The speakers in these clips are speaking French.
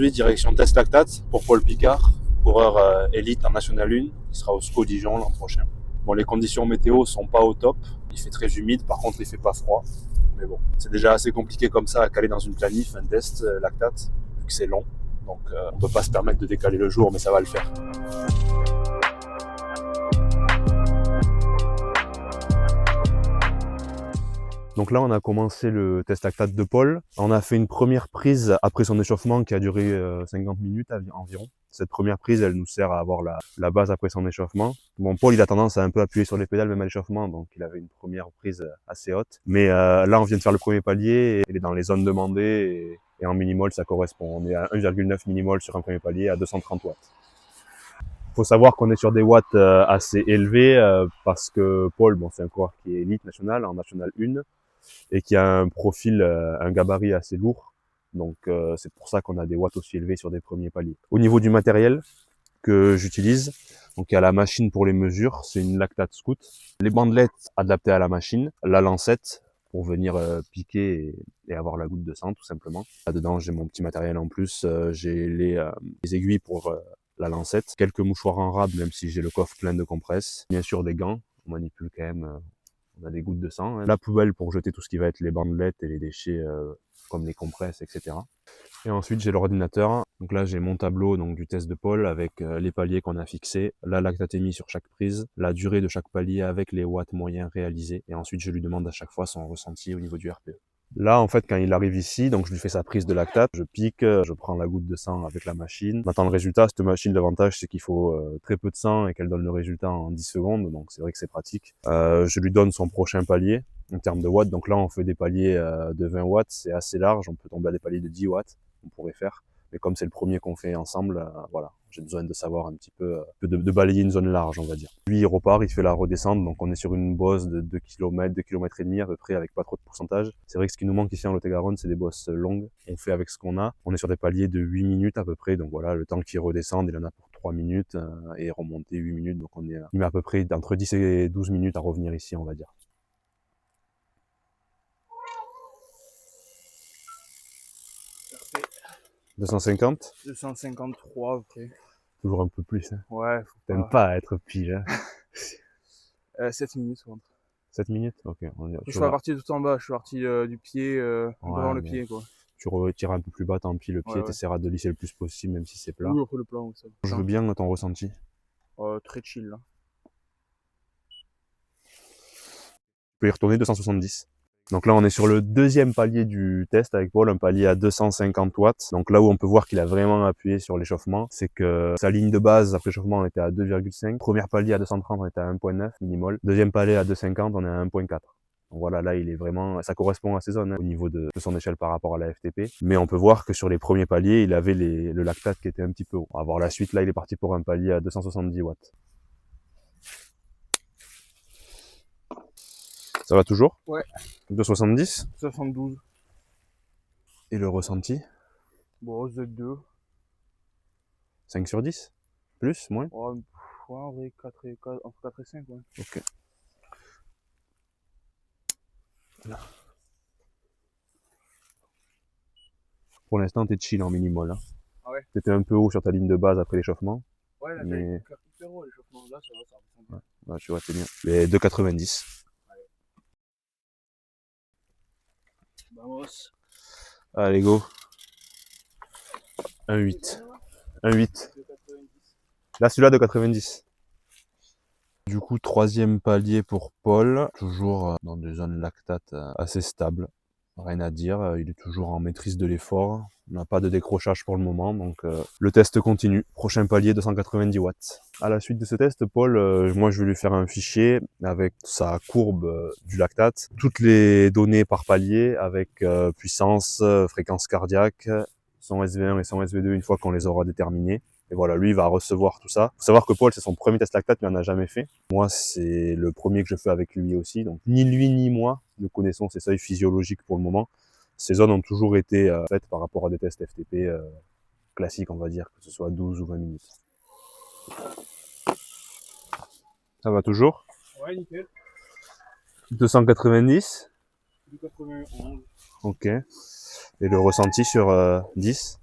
aujourd'hui, direction test lactate pour Paul Picard, coureur élite en National 1. Il sera au SCO Dijon l'an prochain. Bon, les conditions météo sont pas au top. Il fait très humide, par contre il fait pas froid. Mais bon, c'est déjà assez compliqué comme ça à caler dans une planif un test lactate, vu que c'est long. Donc on peut pas se permettre de décaler le jour, mais ça va le faire. Donc là, on a commencé le test lactate de Paul. On a fait une première prise après son échauffement qui a duré 50 minutes environ. Cette première prise, elle nous sert à avoir la base après son échauffement. Bon, Paul, il a tendance à un peu appuyer sur les pédales même à l'échauffement, donc il avait une première prise assez haute. Mais là, on vient de faire le premier palier et il est dans les zones demandées et en minimol, ça correspond. On est à 1,9 minimol sur un premier palier à 230 watts. Il faut savoir qu'on est sur des watts assez élevés parce que Paul, bon, c'est un coureur qui est élite national, en National 1, et qui a un profil, un gabarit assez lourd. Donc c'est pour ça qu'on a des watts aussi élevés sur des premiers paliers. Au niveau du matériel que j'utilise, donc il y a la machine pour les mesures, c'est une Lactate Scout. Les bandelettes adaptées à la machine, la lancette pour venir piquer et avoir la goutte de sang tout simplement. Là-dedans j'ai mon petit matériel en plus, j'ai les aiguilles pour la lancette, quelques mouchoirs en rab même si j'ai le coffre plein de compresses, bien sûr des gants, on manipule quand même, on a des gouttes de sang, la poubelle pour jeter tout ce qui va être les bandelettes et les déchets comme les compresses, etc. Et ensuite j'ai l'ordinateur, donc là j'ai mon tableau donc du test de Paul avec les paliers qu'on a fixés, la lactatémie sur chaque prise, la durée de chaque palier avec les watts moyens réalisés, et ensuite je lui demande à chaque fois son ressenti au niveau du RPE. Là, en fait, quand il arrive ici, donc je lui fais sa prise de lactate, je pique, je prends la goutte de sang avec la machine. On attend le résultat. Cette machine, l'avantage, c'est qu'il faut très peu de sang et qu'elle donne le résultat en 10 secondes, donc c'est vrai que c'est pratique. Je lui donne son prochain palier en termes de watts. Donc là, on fait des paliers de 20 watts, c'est assez large. On peut tomber à des paliers de 10 watts, on pourrait faire. Mais comme c'est le premier qu'on fait ensemble, voilà, j'ai besoin de savoir un petit peu, de balayer une zone large, on va dire. Lui, il repart, il fait la redescente, donc on est sur une bosse de 2 km, 2 km et demi à peu près, avec pas trop de pourcentage. C'est vrai que ce qui nous manque ici en Lot-et-Garonne, c'est des bosses longues. On fait avec ce qu'on a. On est sur des paliers de 8 minutes à peu près, donc voilà, le temps qu'il redescende, il en a pour 3 minutes, et remonter 8 minutes, donc il met à peu près entre 10 et 12 minutes à revenir ici, on va dire. Parfait. 250 253 après. Toujours un peu plus, hein. Ouais, faut T'aimes pas être pile, hein. 7 minutes rentre. 7 minutes? Ok. Je suis pas parti tout en bas, je suis parti du pied, devant le pied quoi. Tu retires un peu plus bas, tant pis, le pied, Ouais. t'essaieras de lisser le plus possible, même si c'est plat. Oui, après le plan, ça. Je veux bien ton ressenti. Très chill là. Tu peux y retourner 270. Donc là, on est sur le deuxième palier du test avec Paul, un palier à 250 watts. Donc là où on peut voir qu'il a vraiment appuyé sur l'échauffement, c'est que sa ligne de base après l'échauffement, on était à 2,5. Premier palier à 230, on était à 1,9 minimol. Deuxième palier à 250, on est à 1,4. Donc voilà, là, il est vraiment, ça correspond à ses zones, hein, au niveau de son échelle par rapport à la FTP. Mais on peut voir que sur les premiers paliers, il avait le lactate qui était un petit peu haut. On va voir la suite. Là, il est parti pour un palier à 270 watts. Ça va toujours? Ouais. 270? 72. Et le ressenti? Bon, Z2. 5 sur 10? Plus? Moins? Ouais, en vrai, 4 et 4, entre 4 et 5, ouais. Ok. Là. Pour l'instant, t'es chill en minimol. Hein. Ah ouais? T'étais un peu haut sur ta ligne de base après l'échauffement. Ouais, là, mais... t'as hyper haut l'échauffement. Là, ça va, ça reprend. Ouais. Là, tu vois, t'es bien. Les 2,90. Vamos. Allez, go. 1,8. 1,8. Là, celui-là, 2,90. Du coup, troisième palier pour Paul. Toujours dans des zones lactate assez stables. Rien à dire, il est toujours en maîtrise de l'effort. On n'a pas de décrochage pour le moment, donc le test continue. Prochain palier, 290 watts. À la suite de ce test, Paul, moi je vais lui faire un fichier avec sa courbe du lactate, toutes les données par palier avec puissance, fréquence cardiaque, son SV1 et son SV2 une fois qu'on les aura déterminés. Et voilà, lui, il va recevoir tout ça. Faut savoir que Paul, c'est son premier test lactate, mais il n'en a jamais fait. Moi, c'est le premier que je fais avec lui aussi. Donc, ni lui, ni moi ne connaissons ces seuils physiologiques pour le moment. Ces zones ont toujours été faites par rapport à des tests FTP classiques, on va dire, que ce soit 12 ou 20 minutes. Ça va toujours? Ouais, nickel. 290. 291. Ok. Et le ressenti sur 10?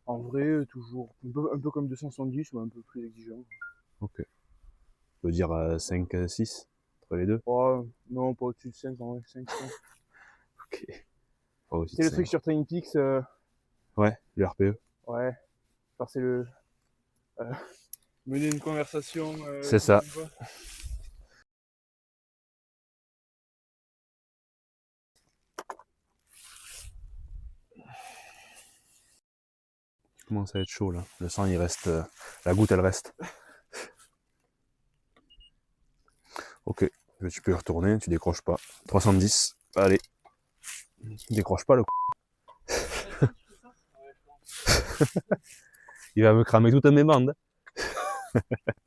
En vrai, toujours. Un peu comme 270 ou un peu plus exigeant. Ok. On peut dire 5, 6 entre les deux. Oh, non, pas au-dessus de 5, en vrai. 5, 5. Ok. Pas aussi de C'est le 5. truc sur Training Peaks. Ouais, le RPE. Ouais. Genre, c'est le. euh, mener une conversation C'est tout le ça. temps, quoi. Il commence à être chaud là. Le sang il reste. La goutte elle reste. Ok. Tu peux y retourner, tu décroches pas. 310. Allez. Tu décroches pas le coup. Il va me cramer toutes mes bandes.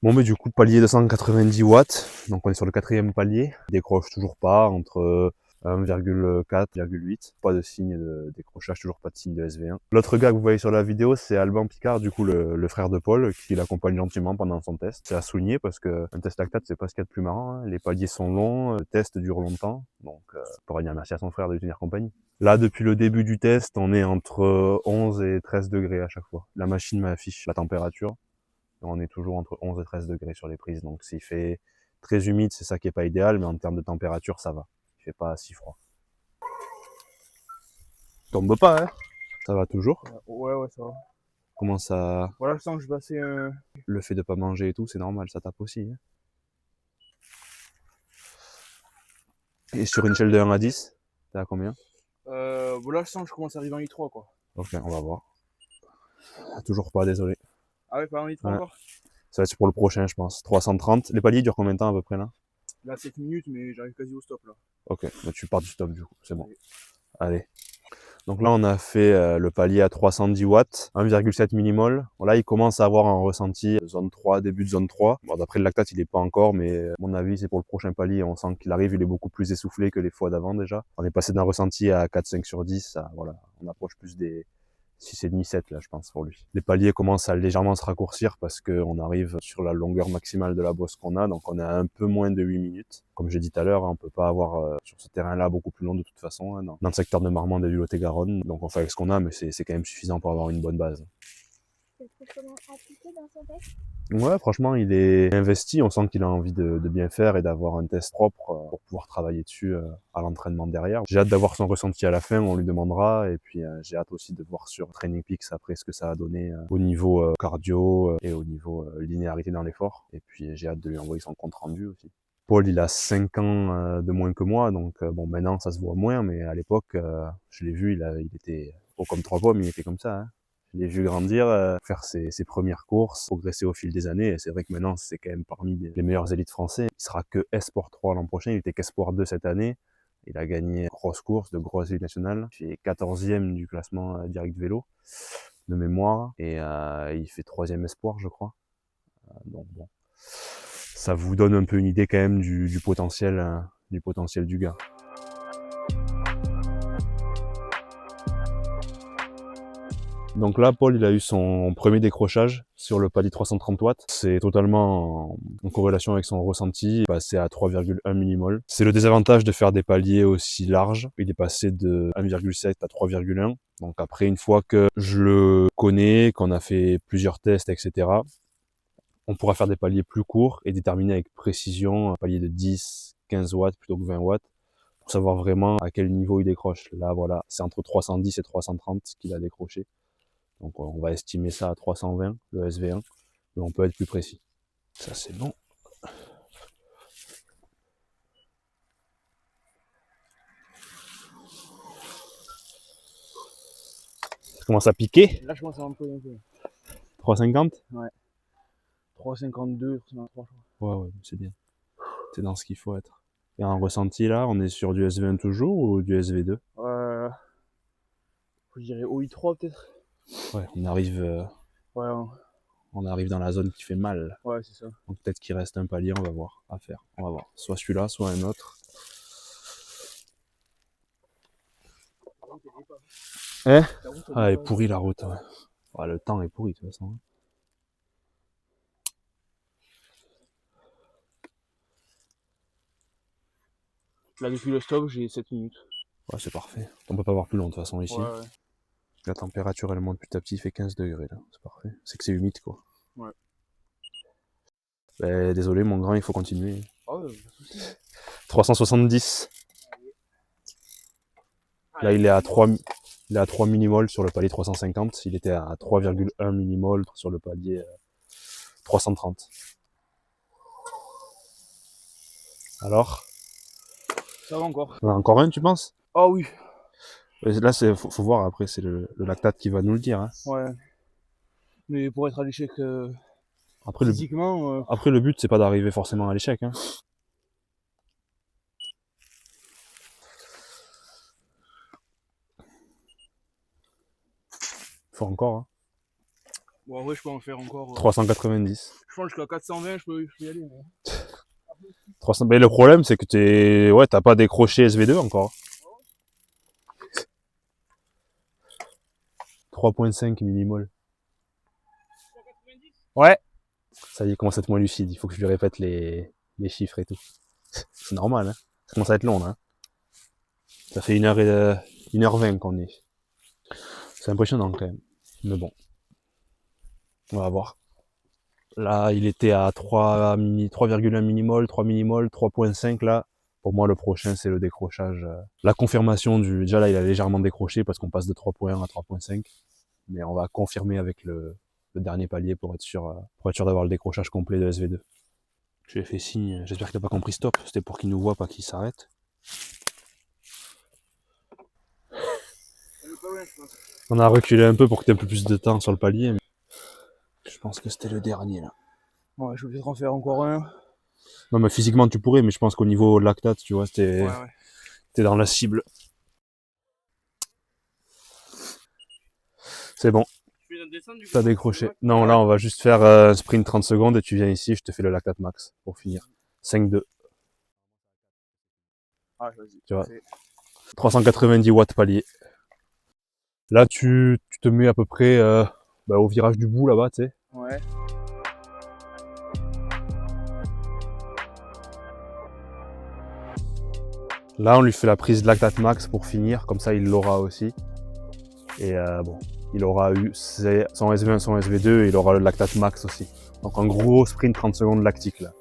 Bon mais du coup palier 290 watts. Donc on est sur le quatrième palier. Il décroche toujours pas entre 1,4, 1,8. Pas de signe de décrochage, toujours pas de signe de SV1. L'autre gars que vous voyez sur la vidéo, c'est Alban Picard, du coup le frère de Paul, qui l'accompagne gentiment pendant son test. C'est à souligner parce que un test lactate, c'est pas ce qu'il y a de plus marrant, hein. Les paliers sont longs, le test dure longtemps. Donc pour dire merci à son frère de lui tenir compagnie. Là, depuis le début du test, on est entre 11 et 13 degrés à chaque fois. La machine m'affiche la température. On est toujours entre 11 et 13 degrés sur les prises. Donc s'il fait très humide, c'est ça qui est pas idéal, mais en termes de température, ça va. Il fait pas si froid. Tombe pas, hein? Ça va toujours. Ouais, ça va. Comment ça... Voilà, je sens que je vais passer un. Le fait de pas manger et tout, c'est normal, ça tape aussi. Hein. Et sur une échelle de 1 à 10, t'es à combien? Voilà, je sens que je commence à arriver en I3, quoi. Ok, on va voir. Toujours pas, désolé. Ah ouais, pas en I3 Ouais. encore? Ça va être pour le prochain, je pense. 330. Les paliers durent combien de temps à peu près là? Là, 7 minutes, mais j'arrive quasi au stop, là. Ok, bah, tu pars du stop du coup, c'est bon. Allez. Allez. Donc là, on a fait le palier à 310 watts, 1,7 millimol. Bon, là, il commence à avoir un ressenti zone 3, début de zone 3. Bon, d'après le lactate, il est pas encore, mais à mon avis, c'est pour le prochain palier. On sent qu'il arrive, il est beaucoup plus essoufflé que les fois d'avant déjà. On est passé d'un ressenti à 4, 5 sur 10. Voilà, on approche plus des 6,5, 7 là, je pense, pour lui. Les paliers commencent à légèrement se raccourcir parce qu'on arrive sur la longueur maximale de la bosse qu'on a, donc on est à un peu moins de 8 minutes. Comme j'ai dit tout à l'heure, on peut pas avoir sur ce terrain-là beaucoup plus long de toute façon, hein, dans le secteur de Marmande et du Lot-et-Garonne. Donc on fait avec ce qu'on a, mais c'est quand même suffisant pour avoir une bonne base. Tu trouves comment appliqué dans son test? Ouais, franchement, il est investi. On sent qu'il a envie de bien faire et d'avoir un test propre pour pouvoir travailler dessus à l'entraînement derrière. J'ai hâte d'avoir son ressenti à la fin, on lui demandera. Et puis, j'ai hâte aussi de voir sur Training Peaks après ce que ça a donné au niveau cardio et au niveau linéarité dans l'effort. Et puis, j'ai hâte de lui envoyer son compte rendu aussi. Paul, il a 5 ans de moins que moi, donc bon, maintenant, ça se voit moins. Mais à l'époque, je l'ai vu, il était haut comme 3 pommes, il était comme ça. Hein. Je l'ai vu grandir, faire ses premières courses, progresser au fil des années. Et c'est vrai que maintenant, c'est quand même parmi les meilleurs élites français. Il sera que Esport 3 l'an prochain. Il était qu'Esport 2 cette année. Il a gagné de grosses courses, de grosses élites nationales. Il est 14e du classement direct vélo de mémoire. Et il fait 3e espoir, je crois. Donc bon, ça vous donne un peu une idée quand même du potentiel du gars. Donc là, Paul, il a eu son premier décrochage sur le palier 330 watts. C'est totalement en corrélation avec son ressenti. Il est passé à 3,1 millimol. C'est le désavantage de faire des paliers aussi larges. Il est passé de 1,7 à 3,1. Donc après, une fois que je le connais, qu'on a fait plusieurs tests, etc., on pourra faire des paliers plus courts et déterminer avec précision un palier de 10, 15 watts plutôt que 20 watts pour savoir vraiment à quel niveau il décroche. Là, voilà, c'est entre 310 et 330 qu'il a décroché. Donc on va estimer ça à 320, le SV1, mais on peut être plus précis. Ça c'est bon. Ça commence à piquer. Là, je commence à un peu. 3,50 ? Ouais. 3,52, 3,3. Ouais, c'est bien. C'est dans ce qu'il faut être. Et en ressenti là, on est sur du SV1 toujours ou du SV2 ? Je dirais OI3 peut-être. Ouais, on arrive Ouais, dans la zone qui fait mal. ouais, c'est ça. Donc peut-être qu'il reste un palier, on va voir, à faire. On va voir. Soit celui-là, soit un autre. Hein ? Ah, elle est pourrie la route. Ouais. Ouais, le temps est pourri de toute façon. Là, depuis le stop, j'ai 7 minutes. Ouais, c'est parfait. On peut pas avoir plus long de toute façon ici. Ouais. La température, elle monte petit à petit, il fait 15 degrés là, c'est parfait. C'est que c'est humide quoi. Ouais. Ben, désolé mon grand, il faut continuer. Ah ouais, pas de soucis. 370. Là, il est à 3 millimoles sur le palier 350. Il était à 3,1 millimoles sur le palier 330. Alors, Ça va encore. on a encore un, tu penses? Ah oui. Là, faut voir après, c'est le lactate qui va nous le dire. Hein. Ouais. Mais pour être à l'échec Après, physiquement... après, le but, c'est pas d'arriver forcément à l'échec. Hein. Faut encore. Hein. Bon, en vrai, je peux en faire encore... 390. Je pense jusqu'à 420, je peux y aller. Mais... 300... Mais le problème, c'est que t'as pas décroché SV2 encore. 3,5 millimoles. Ouais. Ça y est, il commence à être moins lucide. Il faut que je lui répète les chiffres et tout. C'est normal, hein. Ça commence à être long, là. Hein. Ça fait 1h20 qu'on est. C'est impressionnant, quand même. Mais bon. On va voir. Là, il était à 3,1 millimoles, 3 millimoles, 3,5 là. Pour moi, le prochain, c'est le décrochage. La confirmation du... Déjà, là, il a légèrement décroché parce qu'on passe de 3,1 à 3,5. Mais on va confirmer avec le dernier palier pour être sûr d'avoir le décrochage complet de SV2. Je lui ai fait signe, j'espère qu'il n'a pas compris stop, c'était pour qu'il nous voit, pas qu'il s'arrête. On a reculé un peu pour que tu aies un peu plus de temps sur le palier, mais je pense que c'était le dernier là. Ouais, je vais peut-être en faire encore un. Non mais physiquement tu pourrais, mais je pense qu'au niveau lactate, tu vois, Ouais. t'es dans la cible. C'est bon. T'as décroché. Non, là on va juste faire un sprint 30 secondes et tu viens ici, je te fais le lactate max pour finir. 5-2. Ah, vas-y. Tu vois. 390 watts palier. Là tu te mets à peu près au virage du bout là-bas, tu sais. Ouais. Là on lui fait la prise de lactate max pour finir, comme ça il l'aura aussi. Et bon, il aura eu son SV1, son SV2 et il aura le lactate max aussi. Donc un gros sprint 30 secondes lactique là.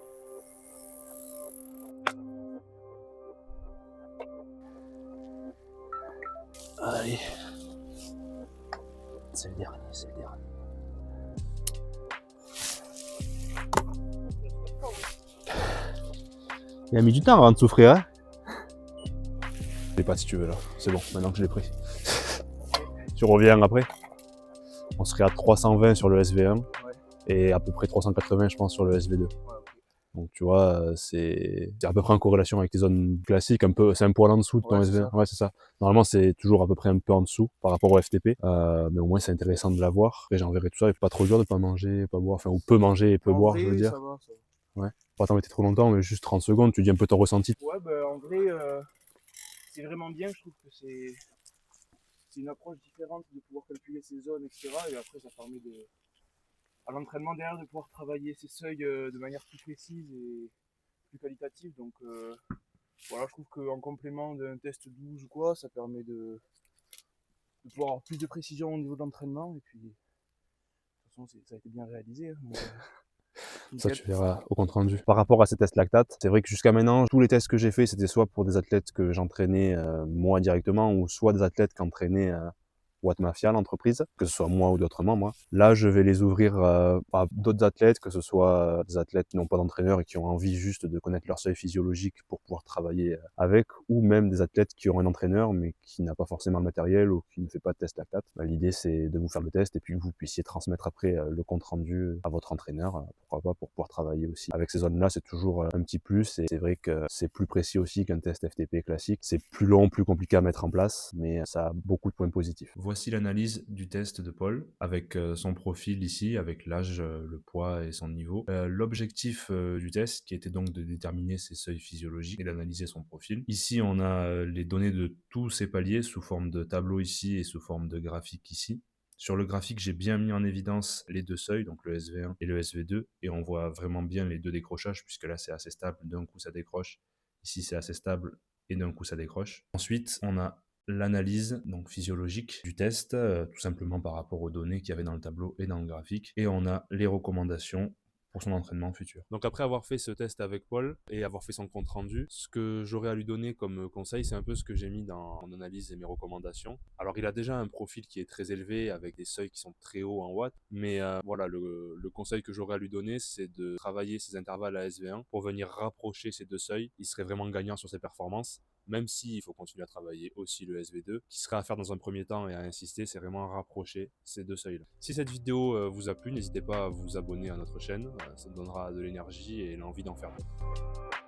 Allez. C'est le dernier, c'est le dernier. Il a mis du temps avant de souffrir, hein. Je l'ai pas si tu veux là, c'est bon, maintenant que je l'ai pris. Tu reviens après. On serait à 320 sur le SV1 et à peu près 380 je pense sur le SV2. Donc tu vois, c'est à peu près en corrélation avec tes zones classiques, c'est un poil en dessous de ton SV1. Ouais, c'est ça. Normalement, c'est toujours à peu près un peu en dessous par rapport au FTP, mais au moins c'est intéressant de l'avoir. Et j'enverrai tout ça, et pas trop dur de pas manger, pas boire, enfin, ou peu manger et peu boire, je veux dire. Ça va. Ouais. Pas t'embêter trop longtemps, mais juste 30 secondes, tu dis un peu ton ressenti. Ouais, en vrai, c'est vraiment bien, je trouve que c'est une approche différente de pouvoir calculer ses zones, etc. Et après, ça permet à l'entraînement derrière de pouvoir travailler ses seuils de manière plus précise et plus qualitative. Donc voilà, je trouve qu'en complément d'un test 12 ou quoi, ça permet de pouvoir avoir plus de précision au niveau de l'entraînement. Et puis, de toute façon, ça a été bien réalisé. Hein, donc, ça, tu verras au compte rendu. Par rapport à ces tests lactate, c'est vrai que jusqu'à maintenant, tous les tests que j'ai faits, c'était soit pour des athlètes que j'entraînais moi directement, ou soit des athlètes qui entraînaient Watt Mafia, l'entreprise, que ce soit moi ou d'autres membres. Là, je vais les ouvrir à d'autres athlètes, que ce soit des athlètes qui n'ont pas d'entraîneur et qui ont envie juste de connaître leur seuil physiologique pour pouvoir travailler avec, ou même des athlètes qui ont un entraîneur mais qui n'a pas forcément le matériel ou qui ne fait pas de test lactate. L'idée, c'est de vous faire le test et puis que vous puissiez transmettre après le compte rendu à votre entraîneur, pourquoi pas, pour pouvoir travailler aussi. Avec ces zones-là, c'est toujours un petit plus et c'est vrai que c'est plus précis aussi qu'un test FTP classique. C'est plus long, plus compliqué à mettre en place, mais ça a beaucoup de points positifs. Voici l'analyse du test de Paul, avec son profil ici, avec l'âge, le poids et son niveau. L'objectif du test, qui était donc de déterminer ses seuils physiologiques et d'analyser son profil. Ici, on a les données de tous ces paliers sous forme de tableau ici et sous forme de graphique ici. Sur le graphique, j'ai bien mis en évidence les deux seuils, donc le SV1 et le SV2, et on voit vraiment bien les deux décrochages, puisque là, c'est assez stable, d'un coup, ça décroche. Ici, c'est assez stable, et d'un coup, ça décroche. Ensuite, on a l'analyse donc physiologique du test, tout simplement par rapport aux données qu'il y avait dans le tableau et dans le graphique. Et on a les recommandations pour son entraînement futur. Donc après avoir fait ce test avec Paul et avoir fait son compte rendu, ce que j'aurais à lui donner comme conseil, c'est un peu ce que j'ai mis dans mon analyse et mes recommandations. Alors il a déjà un profil qui est très élevé avec des seuils qui sont très hauts en watts, mais voilà, le conseil que j'aurais à lui donner, c'est de travailler ses intervalles à SV1 pour venir rapprocher ces deux seuils. Il serait vraiment gagnant sur ses performances. Même s'il faut continuer à travailler aussi le SV2, qui serait à faire dans un premier temps et à insister, c'est vraiment à rapprocher ces deux seuils-là. Si cette vidéo vous a plu, n'hésitez pas à vous abonner à notre chaîne, ça me donnera de l'énergie et l'envie d'en faire d'autres.